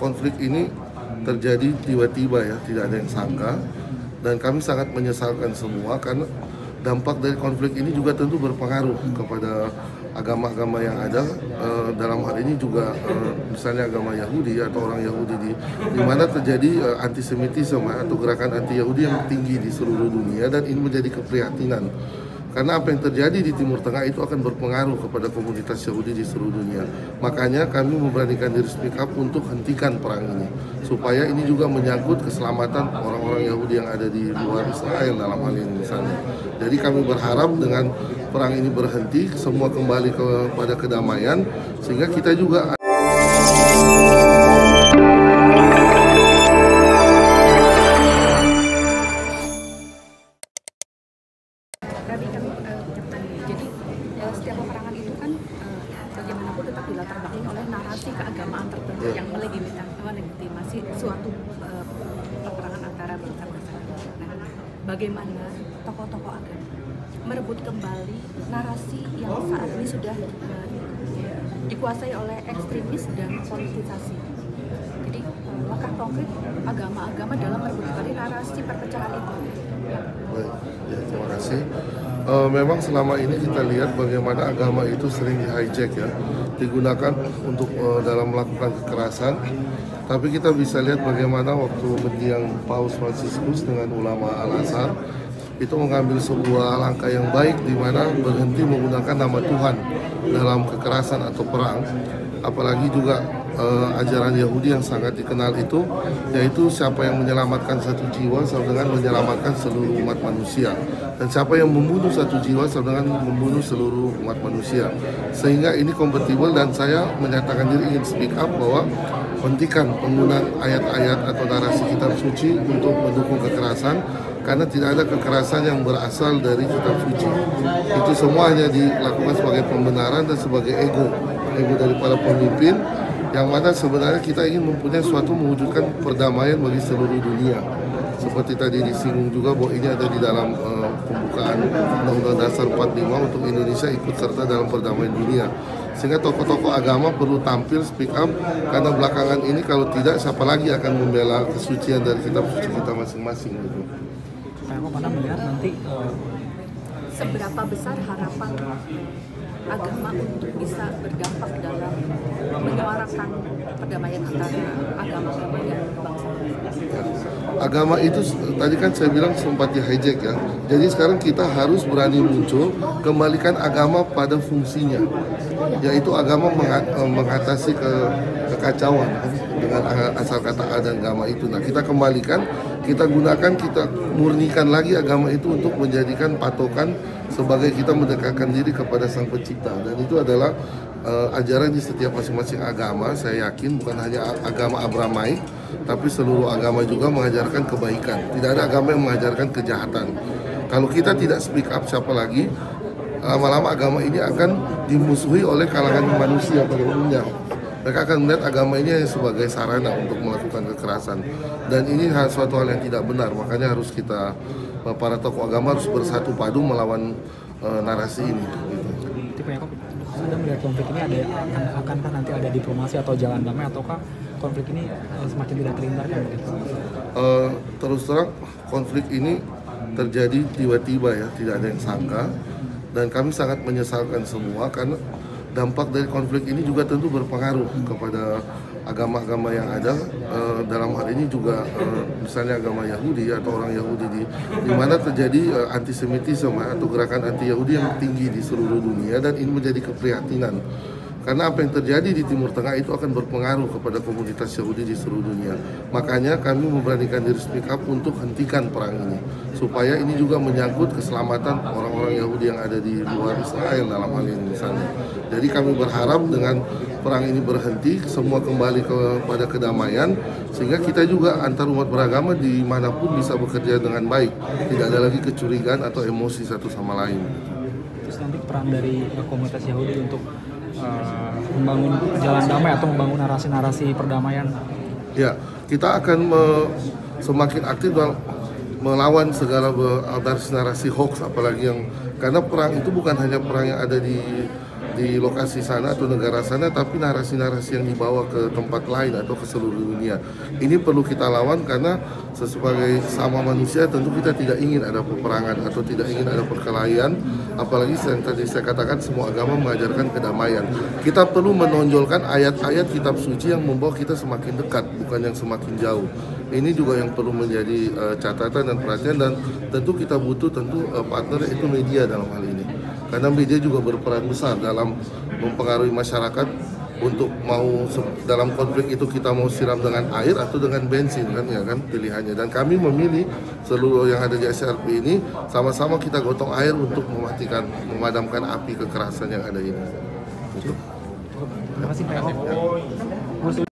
konflik ini terjadi tiba-tiba ya, tidak ada yang sangka, dan kami sangat menyesalkan semua karena dampak dari konflik ini juga tentu berpengaruh kepada agama-agama yang ada, dalam hal ini juga misalnya agama Yahudi atau orang Yahudi di mana terjadi antisemitisme atau gerakan anti Yahudi yang tinggi di seluruh dunia, dan ini menjadi keprihatinan. Karena apa yang terjadi di Timur Tengah itu akan berpengaruh kepada komunitas Yahudi di seluruh dunia. Makanya kami memberanikan diri speak up untuk hentikan perang ini. Supaya ini juga menyangkut keselamatan orang-orang Yahudi yang ada di luar Israel dalam hal ini misalnya. Jadi kami berharap dengan perang ini berhenti, semua kembali kepada kedamaian, sehingga kita juga setiap peperangan itu kan bagaimanapun tetap dilatar belakangi oleh narasi keagamaan tertentu yang melegitimasi suatu peperangan antara bangsa-bangsa. Nah, bagaimana tokoh-tokoh agama merebut kembali narasi yang saat ini sudah dikuasai oleh ekstremis dan politisasi. Jadi langkah konkret agama-agama dalam merebut kembali narasi perpecahan itu. Baik, ya, terima kasih. Memang selama ini kita lihat bagaimana agama itu sering di-hijack ya, digunakan untuk dalam melakukan kekerasan. Tapi kita bisa lihat bagaimana waktu mendiang Paus Fransiskus dengan ulama Al-Azhar itu mengambil sebuah langkah yang baik, di mana berhenti menggunakan nama Tuhan dalam kekerasan atau perang. Apalagi juga ajaran Yahudi yang sangat dikenal itu, yaitu siapa yang menyelamatkan satu jiwa sama dengan menyelamatkan seluruh umat manusia, dan siapa yang membunuh satu jiwa sama dengan membunuh seluruh umat manusia. Sehingga ini kompatibel, dan saya menyatakan diri ingin speak up bahwa hentikan penggunaan ayat-ayat atau narasi kitab suci untuk mendukung kekerasan, karena tidak ada kekerasan yang berasal dari kitab suci. Itu semua hanya dilakukan sebagai pembenaran dan sebagai ego dari para pemimpin, yang mana sebenarnya kita ingin mempunyai suatu mewujudkan perdamaian bagi seluruh dunia. Seperti tadi disinggung juga bahwa ini ada di dalam pembukaan Undang-Undang Dasar 45 untuk Indonesia ikut serta dalam perdamaian dunia. Sehingga tokoh-tokoh agama perlu tampil speak up, karena belakangan ini kalau tidak siapa lagi akan membela kesucian dari kitab suci kita masing-masing gitu. Pak Eko mana melihat nanti seberapa besar harapan agama untuk bisa berdampak dalam menyuarakan perdamaian antara agama-agama dan bangsa? Agama itu tadi kan saya bilang sempat di-hijack ya. Jadi sekarang kita harus berani muncul, kembalikan agama pada fungsinya, yaitu agama mengatasi kekacauan dengan asal kata dan agama itu. Nah, kita kembalikan, kita gunakan, kita murnikan lagi agama itu untuk menjadikan patokan sebagai kita mendekatkan diri kepada Sang Pencipta. Dan itu adalah ajaran di setiap masing-masing agama. Saya yakin bukan hanya agama Abramaik, tapi seluruh agama juga mengajarkan kebaikan. Tidak ada agama yang mengajarkan kejahatan. Kalau kita tidak speak up, siapa lagi? Lama-lama agama ini akan dimusuhi oleh kalangan manusia pada umumnya. Mereka akan melihat agama ini sebagai sarana untuk melakukan kekerasan, dan ini suatu hal yang tidak benar. Makanya harus kita, para tokoh agama harus bersatu padu melawan narasi ini. Tipe yang Anda melihat konflik ini akankah nanti ada diplomasi atau jalan damai, ataukah konflik ini semakin tidak terhindarkan? Terus terang konflik ini terjadi tiba-tiba ya, tidak ada yang sangka, dan kami sangat menyesalkan semua karena dampak dari konflik ini juga tentu berpengaruh kepada agama-agama yang ada, dalam hal ini juga misalnya agama Yahudi atau orang Yahudi di mana terjadi antisemitisme atau gerakan anti Yahudi yang tinggi di seluruh dunia, dan ini menjadi keprihatinan. Karena apa yang terjadi di Timur Tengah itu akan berpengaruh kepada komunitas Yahudi di seluruh dunia. Makanya kami memberanikan diri speak up untuk hentikan perang ini, supaya ini juga menyangkut keselamatan orang-orang Yahudi yang ada di luar Israel dalam hal ini misalnya. Jadi kami berharap dengan perang ini berhenti, semua kembali kepada kedamaian, sehingga kita juga antar umat beragama dimanapun bisa bekerja dengan baik. Tidak ada lagi kecurigaan atau emosi satu sama lain. Terus nanti peran dari komunitas Yahudi untuk membangun jalan damai atau membangun narasi-narasi perdamaian? Ya, kita akan semakin aktif dalam melawan segala narasi hoax, apalagi yang, karena perang itu bukan hanya perang yang ada di di lokasi sana atau negara sana, tapi narasi-narasi yang dibawa ke tempat lain atau ke seluruh dunia. Ini perlu kita lawan karena sebagai sama manusia tentu kita tidak ingin ada peperangan atau tidak ingin ada perkelahian, apalagi yang tadi saya katakan semua agama mengajarkan kedamaian. Kita perlu menonjolkan ayat-ayat kitab suci yang membawa kita semakin dekat, bukan yang semakin jauh. Ini juga yang perlu menjadi catatan dan perhatian, dan tentu kita butuh partner, yaitu media dalam hal ini. Karena media juga berperan besar dalam mempengaruhi masyarakat untuk mau dalam konflik itu kita mau siram dengan air atau dengan bensin kan, ya kan pilihannya. Dan kami memilih seluruh yang ada di SRP ini sama-sama kita gotong air untuk memadamkan api kekerasan yang ada ini. Gitu. Terima kasih Pak Eko.